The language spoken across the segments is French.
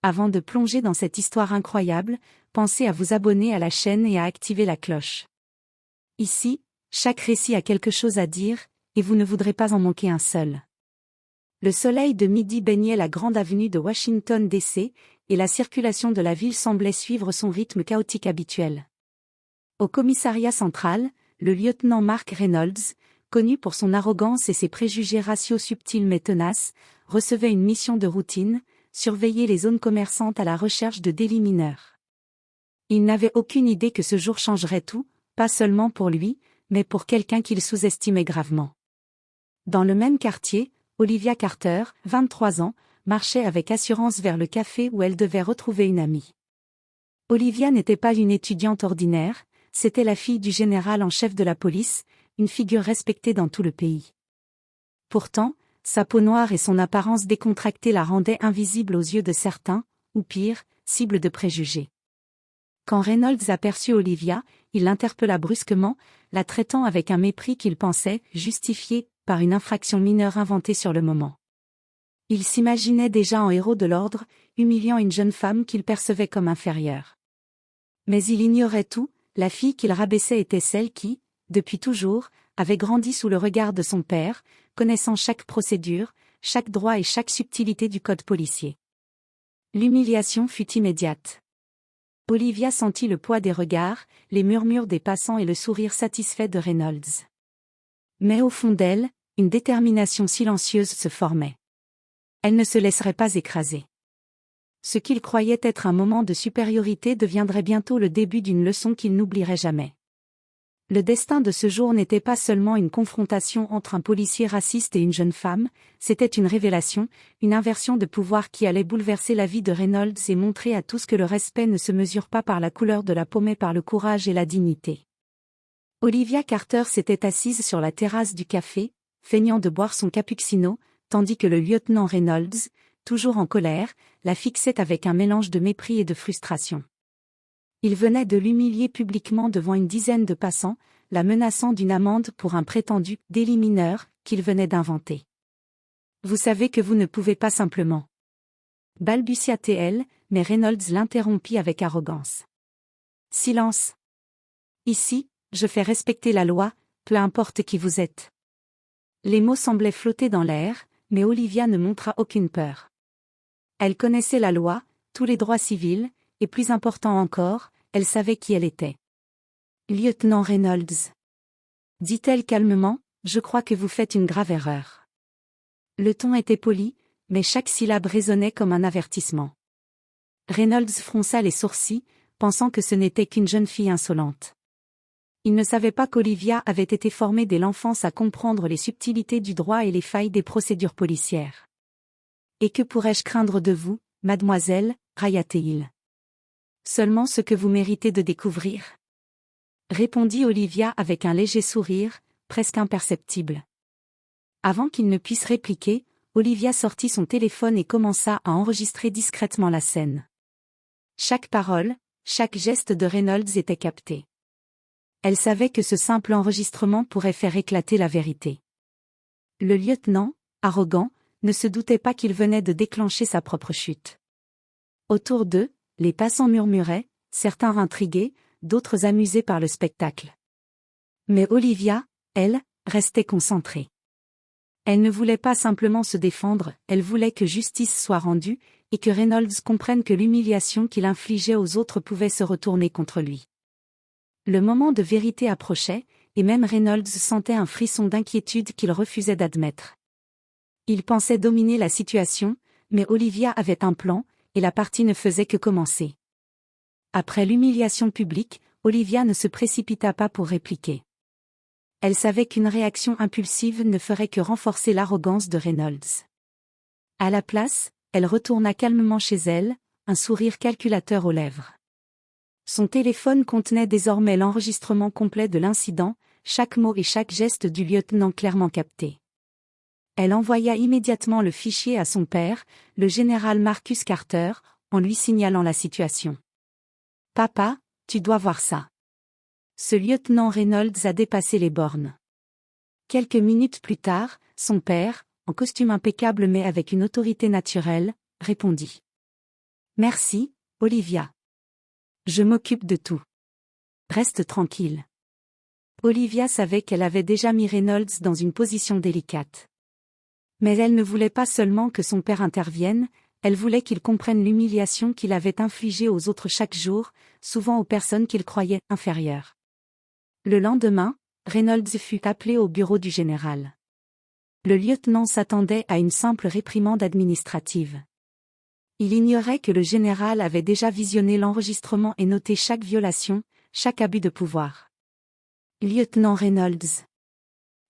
Avant de plonger dans cette histoire incroyable, pensez à vous abonner à la chaîne et à activer la cloche. Ici, chaque récit a quelque chose à dire, et vous ne voudrez pas en manquer un seul. Le soleil de midi baignait la grande avenue de Washington DC, et la circulation de la ville semblait suivre son rythme chaotique habituel. Au commissariat central, le lieutenant Mark Reynolds, connu pour son arrogance et ses préjugés raciaux subtils mais tenaces, recevait une mission de routine, surveiller les zones commerçantes à la recherche de délits mineurs. Il n'avait aucune idée que ce jour changerait tout, pas seulement pour lui, mais pour quelqu'un qu'il sous-estimait gravement. Dans le même quartier, Olivia Carter, 23 ans, marchait avec assurance vers le café où elle devait retrouver une amie. Olivia n'était pas une étudiante ordinaire, c'était la fille du général en chef de la police, une figure respectée dans tout le pays. Pourtant, sa peau noire et son apparence décontractée la rendaient invisible aux yeux de certains, ou pire, cible de préjugés. Quand Reynolds aperçut Olivia, il l'interpella brusquement, la traitant avec un mépris qu'il pensait justifié par une infraction mineure inventée sur le moment. Il s'imaginait déjà en héros de l'ordre, humiliant une jeune femme qu'il percevait comme inférieure. Mais il ignorait tout, la fille qu'il rabaissait était celle qui, depuis toujours, avait grandi sous le regard de son père, connaissant chaque procédure, chaque droit et chaque subtilité du code policier. L'humiliation fut immédiate. Olivia sentit le poids des regards, les murmures des passants et le sourire satisfait de Reynolds. Mais au fond d'elle, une détermination silencieuse se formait. Elle ne se laisserait pas écraser. Ce qu'il croyait être un moment de supériorité deviendrait bientôt le début d'une leçon qu'il n'oublierait jamais. Le destin de ce jour n'était pas seulement une confrontation entre un policier raciste et une jeune femme, c'était une révélation, une inversion de pouvoir qui allait bouleverser la vie de Reynolds et montrer à tous que le respect ne se mesure pas par la couleur de la peau mais par le courage et la dignité. Olivia Carter s'était assise sur la terrasse du café, feignant de boire son cappuccino, tandis que le lieutenant Reynolds, toujours en colère, la fixait avec un mélange de mépris et de frustration. Il venait de l'humilier publiquement devant une dizaine de passants, la menaçant d'une amende pour un prétendu délit mineur qu'il venait d'inventer. Vous savez que vous ne pouvez pas simplement. Balbutia-t-elle, mais Reynolds l'interrompit avec arrogance. Silence. Ici, je fais respecter la loi, peu importe qui vous êtes. Les mots semblaient flotter dans l'air, mais Olivia ne montra aucune peur. Elle connaissait la loi, tous les droits civils, et plus important encore, elle savait qui elle était. Lieutenant Reynolds. Dit-elle calmement, je crois que vous faites une grave erreur. Le ton était poli, mais chaque syllabe résonnait comme un avertissement. Reynolds fronça les sourcils, pensant que ce n'était qu'une jeune fille insolente. Il ne savait pas qu'Olivia avait été formée dès l'enfance à comprendre les subtilités du droit et les failles des procédures policières. Et que pourrais-je craindre de vous, mademoiselle, railla-t-il. Seulement ce que vous méritez de découvrir. Répondit Olivia avec un léger sourire, presque imperceptible. Avant qu'il ne puisse répliquer, Olivia sortit son téléphone et commença à enregistrer discrètement la scène. Chaque parole, chaque geste de Reynolds était capté. Elle savait que ce simple enregistrement pourrait faire éclater la vérité. Le lieutenant, arrogant, ne se doutait pas qu'il venait de déclencher sa propre chute. Autour d'eux, les passants murmuraient, certains intrigués, d'autres amusés par le spectacle. Mais Olivia, elle, restait concentrée. Elle ne voulait pas simplement se défendre, elle voulait que justice soit rendue, et que Reynolds comprenne que l'humiliation qu'il infligeait aux autres pouvait se retourner contre lui. Le moment de vérité approchait, et même Reynolds sentait un frisson d'inquiétude qu'il refusait d'admettre. Il pensait dominer la situation, mais Olivia avait un plan, et la partie ne faisait que commencer. Après l'humiliation publique, Olivia ne se précipita pas pour répliquer. Elle savait qu'une réaction impulsive ne ferait que renforcer l'arrogance de Reynolds. À la place, elle retourna calmement chez elle, un sourire calculateur aux lèvres. Son téléphone contenait désormais l'enregistrement complet de l'incident, chaque mot et chaque geste du lieutenant clairement capté. Elle envoya immédiatement le fichier à son père, le général Marcus Carter, en lui signalant la situation. « Papa, tu dois voir ça. » Ce lieutenant Reynolds a dépassé les bornes. Quelques minutes plus tard, son père, en costume impeccable mais avec une autorité naturelle, répondit. Merci, Olivia. Je m'occupe de tout. Reste tranquille. Olivia savait qu'elle avait déjà mis Reynolds dans une position délicate. Mais elle ne voulait pas seulement que son père intervienne, elle voulait qu'il comprenne l'humiliation qu'il avait infligée aux autres chaque jour, souvent aux personnes qu'il croyait inférieures. Le lendemain, Reynolds fut appelé au bureau du général. Le lieutenant s'attendait à une simple réprimande administrative. Il ignorait que le général avait déjà visionné l'enregistrement et noté chaque violation, chaque abus de pouvoir. Lieutenant Reynolds,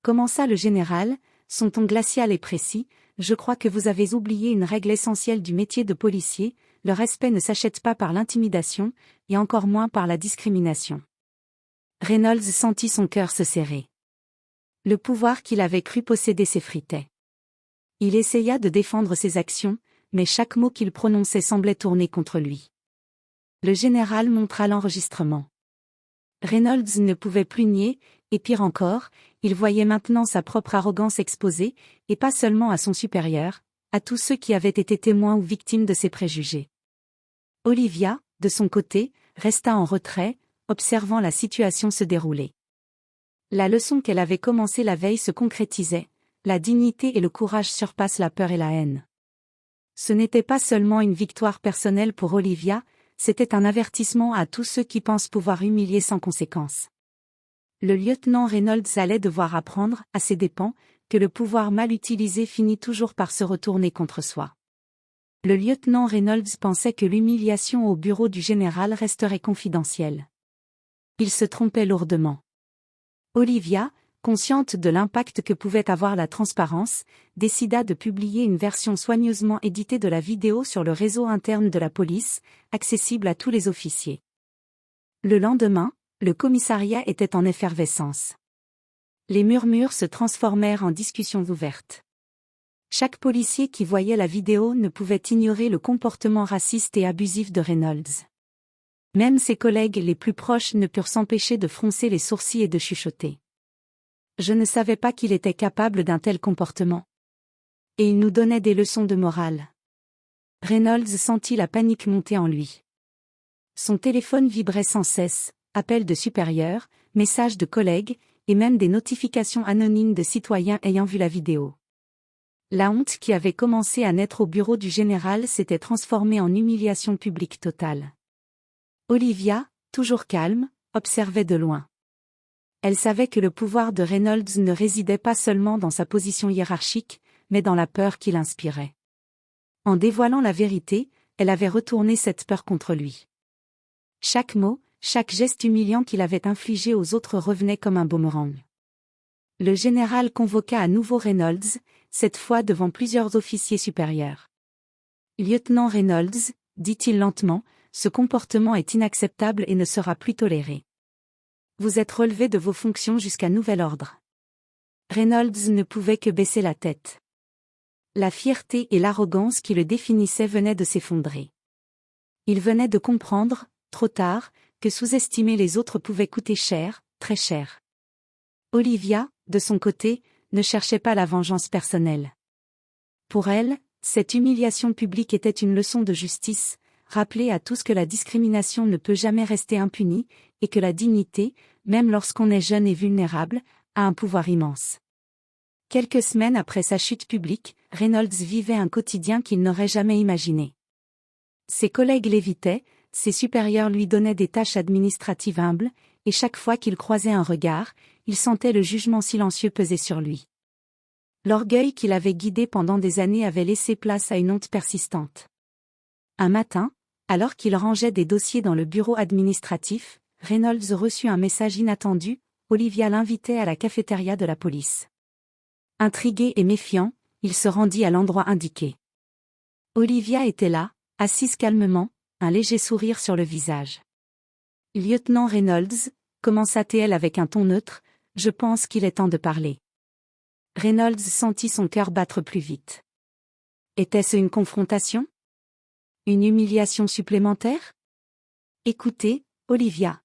commença le général, son ton glacial et précis, je crois que vous avez oublié une règle essentielle du métier de policier, le respect ne s'achète pas par l'intimidation, et encore moins par la discrimination. Reynolds sentit son cœur se serrer. Le pouvoir qu'il avait cru posséder s'effritait. Il essaya de défendre ses actions, mais chaque mot qu'il prononçait semblait tourner contre lui. Le général montra l'enregistrement. Reynolds ne pouvait plus nier, et pire encore, il voyait maintenant sa propre arrogance exposée, et pas seulement à son supérieur, à tous ceux qui avaient été témoins ou victimes de ses préjugés. Olivia, de son côté, resta en retrait, observant la situation se dérouler. La leçon qu'elle avait commencée la veille se concrétisait, la dignité et le courage surpassent la peur et la haine. Ce n'était pas seulement une victoire personnelle pour Olivia, c'était un avertissement à tous ceux qui pensent pouvoir humilier sans conséquence. Le lieutenant Reynolds allait devoir apprendre, à ses dépens, que le pouvoir mal utilisé finit toujours par se retourner contre soi. Le lieutenant Reynolds pensait que l'humiliation au bureau du général resterait confidentielle. Il se trompait lourdement. Olivia, consciente de l'impact que pouvait avoir la transparence, décida de publier une version soigneusement éditée de la vidéo sur le réseau interne de la police, accessible à tous les officiers. Le lendemain, le commissariat était en effervescence. Les murmures se transformèrent en discussions ouvertes. Chaque policier qui voyait la vidéo ne pouvait ignorer le comportement raciste et abusif de Reynolds. Même ses collègues les plus proches ne purent s'empêcher de froncer les sourcils et de chuchoter. Je ne savais pas qu'il était capable d'un tel comportement. Et il nous donnait des leçons de morale. Reynolds sentit la panique monter en lui. Son téléphone vibrait sans cesse, appels de supérieurs, messages de collègues, et même des notifications anonymes de citoyens ayant vu la vidéo. La honte qui avait commencé à naître au bureau du général s'était transformée en humiliation publique totale. Olivia, toujours calme, observait de loin. Elle savait que le pouvoir de Reynolds ne résidait pas seulement dans sa position hiérarchique, mais dans la peur qu'il inspirait. En dévoilant la vérité, elle avait retourné cette peur contre lui. Chaque mot, chaque geste humiliant qu'il avait infligé aux autres revenait comme un boomerang. Le général convoqua à nouveau Reynolds, cette fois devant plusieurs officiers supérieurs. « Lieutenant Reynolds, dit-il lentement, ce comportement est inacceptable et ne sera plus toléré. Vous êtes relevé de vos fonctions jusqu'à nouvel ordre. » Reynolds ne pouvait que baisser la tête. La fierté et l'arrogance qui le définissaient venaient de s'effondrer. Il venait de comprendre, trop tard, que sous-estimer les autres pouvait coûter cher, très cher. Olivia, de son côté, ne cherchait pas la vengeance personnelle. Pour elle, cette humiliation publique était une leçon de justice, rappeler à tous que la discrimination ne peut jamais rester impunie, et que la dignité, même lorsqu'on est jeune et vulnérable, a un pouvoir immense. Quelques semaines après sa chute publique, Reynolds vivait un quotidien qu'il n'aurait jamais imaginé. Ses collègues l'évitaient, ses supérieurs lui donnaient des tâches administratives humbles, et chaque fois qu'il croisait un regard, il sentait le jugement silencieux peser sur lui. L'orgueil qui l'avait guidé pendant des années avait laissé place à une honte persistante. Un matin, alors qu'il rangeait des dossiers dans le bureau administratif, Reynolds reçut un message inattendu, Olivia l'invitait à la cafétéria de la police. Intrigué et méfiant, il se rendit à l'endroit indiqué. Olivia était là, assise calmement, un léger sourire sur le visage. « Lieutenant Reynolds, » commença-t-elle avec un ton neutre, « je pense qu'il est temps de parler. » Reynolds sentit son cœur battre plus vite. Était-ce une confrontation? Une humiliation supplémentaire? « Écoutez, Olivia.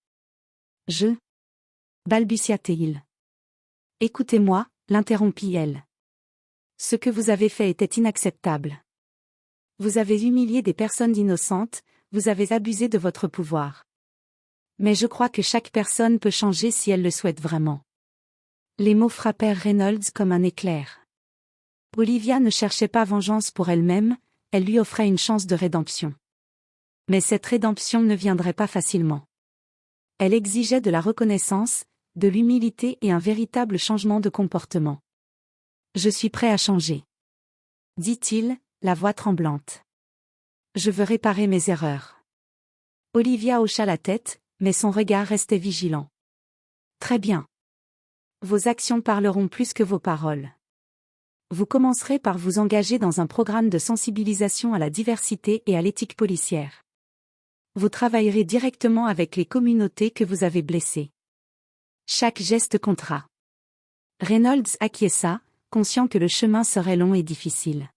Je... » balbutia-t-il. « Écoutez-moi, » l'interrompit-elle. « Ce que vous avez fait était inacceptable. Vous avez humilié des personnes innocentes, vous avez abusé de votre pouvoir. Mais je crois que chaque personne peut changer si elle le souhaite vraiment. Les mots frappèrent Reynolds comme un éclair. Olivia ne cherchait pas vengeance pour elle-même, elle lui offrait une chance de rédemption. Mais cette rédemption ne viendrait pas facilement. Elle exigeait de la reconnaissance, de l'humilité et un véritable changement de comportement. Je suis prêt à changer, dit-il, la voix tremblante. Je veux réparer mes erreurs. Olivia hocha la tête, mais son regard restait vigilant. Très bien. Vos actions parleront plus que vos paroles. Vous commencerez par vous engager dans un programme de sensibilisation à la diversité et à l'éthique policière. Vous travaillerez directement avec les communautés que vous avez blessées. Chaque geste comptera. Reynolds acquiesça, conscient que le chemin serait long et difficile.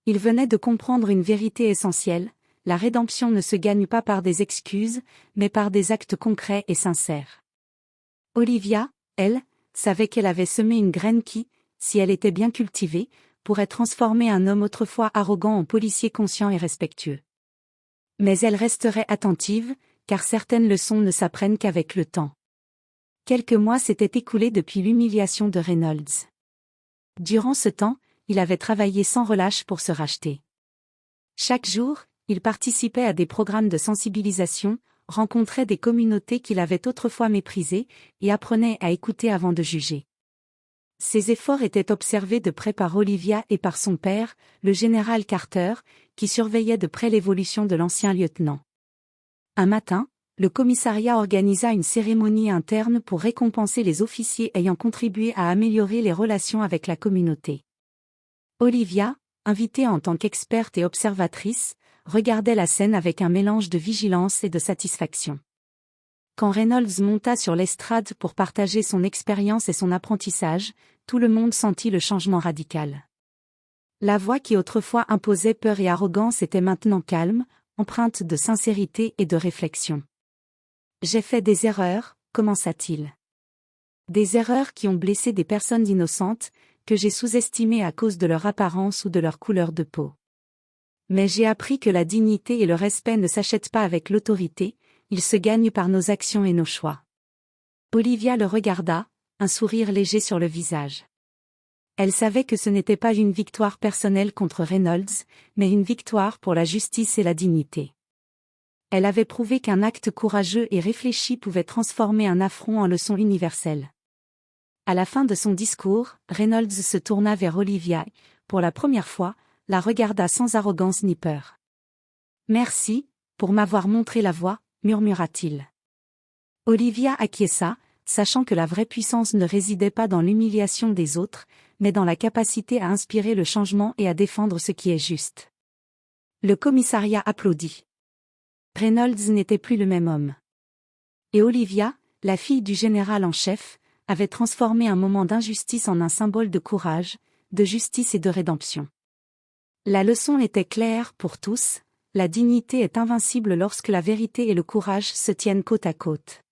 Il venait de comprendre une vérité essentielle, la rédemption ne se gagne pas par des excuses, mais par des actes concrets et sincères. Olivia, elle, savait qu'elle avait semé une graine qui, si elle était bien cultivée, pourrait transformer un homme autrefois arrogant en policier conscient et respectueux. Mais elle resterait attentive, car certaines leçons ne s'apprennent qu'avec le temps. Quelques mois s'étaient écoulés depuis l'humiliation de Reynolds. Durant ce temps, il avait travaillé sans relâche pour se racheter. Chaque jour, il participait à des programmes de sensibilisation, rencontrait des communautés qu'il avait autrefois méprisées, et apprenait à écouter avant de juger. Ses efforts étaient observés de près par Olivia et par son père, le général Carter, qui surveillait de près l'évolution de l'ancien lieutenant. Un matin, le commissariat organisa une cérémonie interne pour récompenser les officiers ayant contribué à améliorer les relations avec la communauté. Olivia, invitée en tant qu'experte et observatrice, regardait la scène avec un mélange de vigilance et de satisfaction. Quand Reynolds monta sur l'estrade pour partager son expérience et son apprentissage, tout le monde sentit le changement radical. La voix qui autrefois imposait peur et arrogance était maintenant calme, empreinte de sincérité et de réflexion. « J'ai fait des erreurs », commença-t-il. Des erreurs qui ont blessé des personnes innocentes, que j'ai sous-estimées à cause de leur apparence ou de leur couleur de peau. Mais j'ai appris que la dignité et le respect ne s'achètent pas avec l'autorité, ils se gagnent par nos actions et nos choix. Olivia le regarda, un sourire léger sur le visage. Elle savait que ce n'était pas une victoire personnelle contre Reynolds, mais une victoire pour la justice et la dignité. Elle avait prouvé qu'un acte courageux et réfléchi pouvait transformer un affront en leçon universelle. À la fin de son discours, Reynolds se tourna vers Olivia, pour la première fois, la regarda sans arrogance ni peur. « Merci, pour m'avoir montré la voie », murmura-t-il. Olivia acquiesça, sachant que la vraie puissance ne résidait pas dans l'humiliation des autres, mais dans la capacité à inspirer le changement et à défendre ce qui est juste. Le commissariat applaudit. Reynolds n'était plus le même homme. Et Olivia, la fille du général en chef, avait transformé un moment d'injustice en un symbole de courage, de justice et de rédemption. La leçon était claire pour tous, la dignité est invincible lorsque la vérité et le courage se tiennent côte à côte.